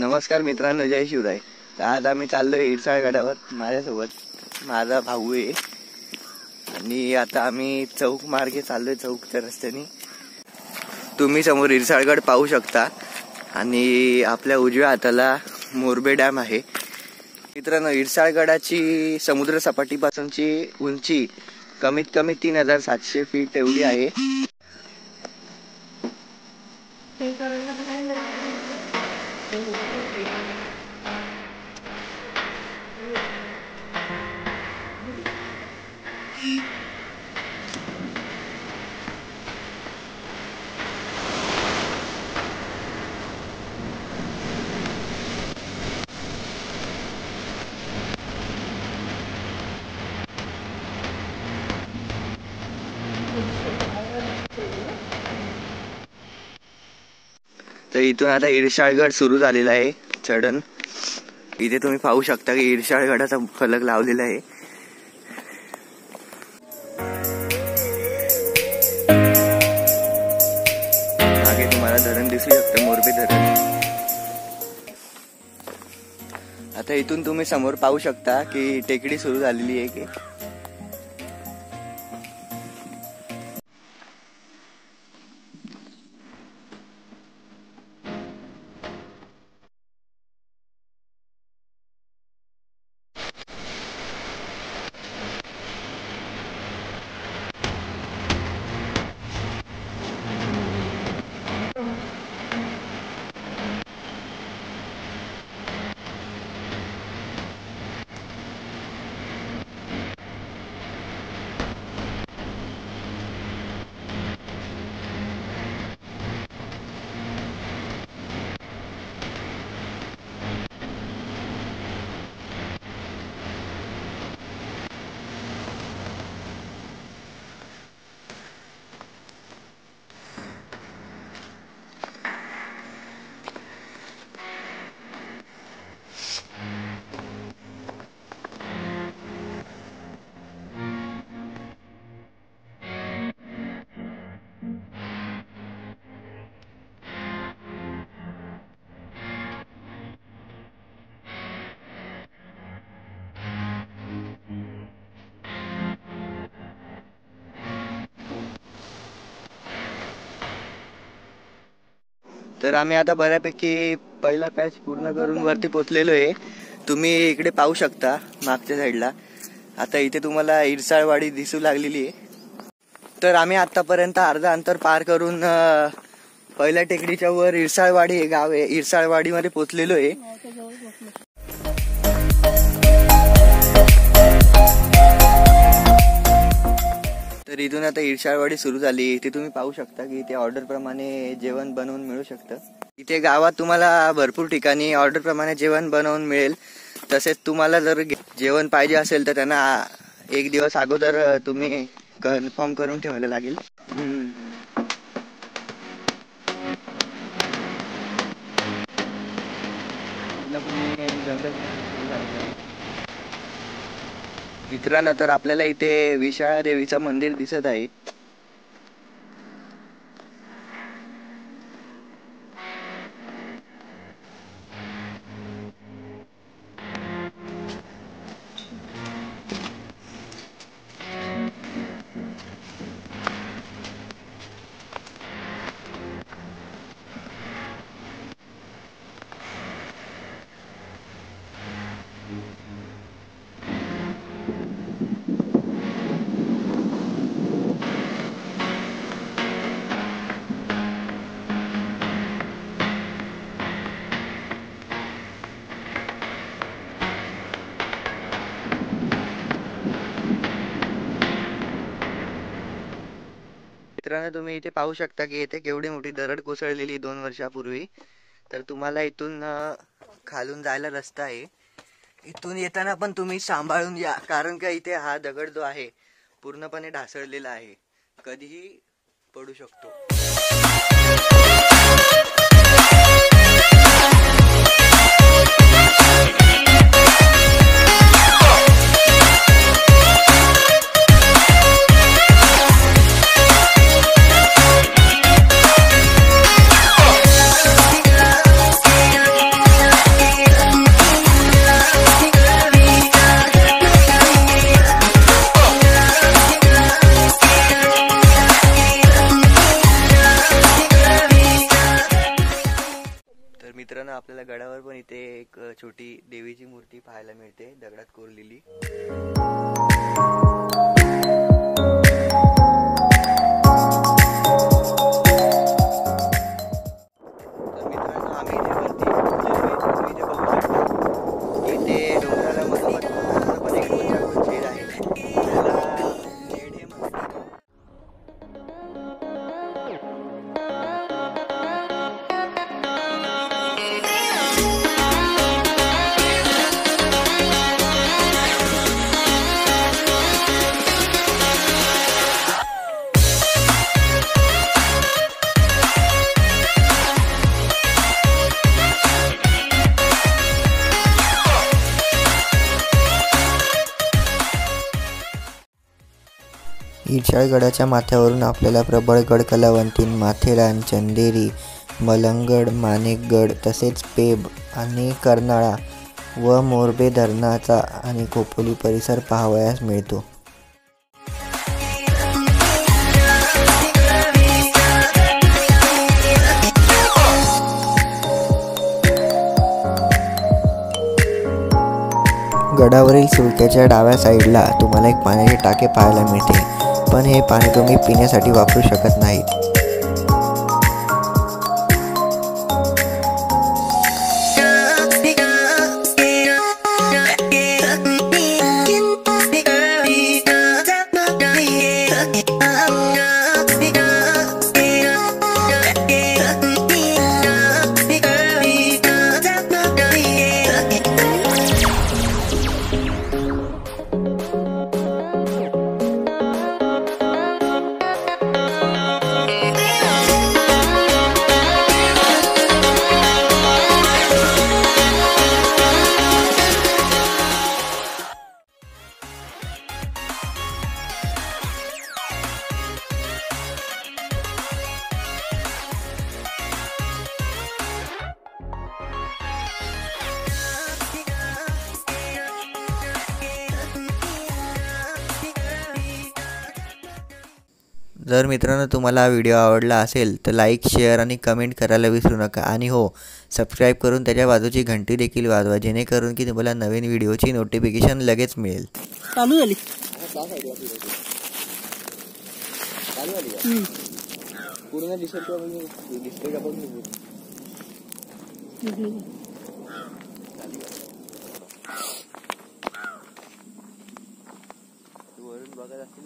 नमस्कार मित्रांनो, जय शिवराय. तर आज आम्ही चाललोय इरसाळ गडावर. माझ्यासोबत माझा भाऊ आहे आणि आता आम्ही चौक मार्गे चाललोय, चौकच्या रस्त्याने. तुम्ही समोर इरसाळगड पाहू शकता आणि आपल्या उजव्या हाताला मोरबे डॅम आहे. मित्रांनो, इरसाळगडाची समुद्र सपाटीपासूनची उंची कमीत कमी 3700 फीट एवढी आहे. तर इथून आता इरसाळगड सुरू झालेला आहे चढण. इथे तुम्ही पाहू शकता की इरसाळगडाचा फलक लावलेला आहे. मागे तुम्हाला धरण दिसू शकतं, मोरबे धरण. आता इथून तुम्ही समोर पाहू शकता की टेकडी सुरू झालेली आहे की तर आम्ही आता बऱ्यापैकी पहिला पॅच पूर्ण करून वरती पोहोचलेलो आहे. तुम्ही इकडे पाहू शकता मागच्या साईडला. आता इथे तुम्हाला इरसाळवाडी दिसू लागलेली आहे. तर आम्ही आतापर्यंत अर्धा अंतर पार करून पहिल्या टेकडीच्या वर इरसाळवाडी हे गाव आहे, इरसाळवाडीमध्ये पोहोचलेलो आहे. तर इथून आता इरसाळवाडी सुरू झाली. इथे तुम्ही पाहू शकता की इथे ऑर्डर प्रमाणे जेवण बनवून मिळू शकतं. इथे गावात तुम्हाला भरपूर ठिकाणी ऑर्डर प्रमाणे जेवण बनवून मिळेल. तसेच तुम्हाला जर जेवण पाहिजे असेल तर त्यांना एक दिवस अगोदर तुम्ही कन्फर्म करून ठेवायला लागेल. मित्रांनो, तर आपल्याला इथे विशाळा देवीचं मंदिर दिसत आहे. मित्रांनो, तुम्ही इथे पाहू शकता की इथे केवढी मोठी दरड कोसळलेली 2 वर्षापूर्वी. तर तुम्हाला इथून खालून जायला रस्ता आहे. इथून येताना पण तुम्ही सांभाळून या, कारण का इथे हा दगड जो आहे पूर्णपणे ढासळलेला आहे, कधीही पडू शकतो. आपल्याला गडावर पण इथे एक छोटी देवीची मूर्ती पाहायला मिळते, दगडात कोरलेली. ईर्षाळगडाच्या माथ्यावरून आपल्याला प्रबळगड, कलावंतीण, माथेरान, चंदेरी, मलंगड, माणेकगड तसेच पेब आणि कर्नाळा व मोरबे धरणाचा आणि खोपोली परिसर पाहावयास मिळतो. गडावरील सुळक्याच्या डाव्या साईडला तुम्हाला एक पाण्याचे टाके पाहायला मिळते, पण हे पाणी तुम्ही पिण्यासाठी वापरू शकत नाहीत. जर मित्रांनो तुम्हाला हा व्हिडिओ आवडला असेल तर लाईक, शेअर आणि कमेंट करायला विसरू नका. आणि हो, सबस्क्राईब करून त्याच्या बाजूची घंटी देखील वाजवा, जेणेकरून की तुम्हाला नवीन व्हिडिओची नोटिफिकेशन लगेच मिळेल. चालू झाली पूर्ण दिसते का बघ. वरून बघत असतील.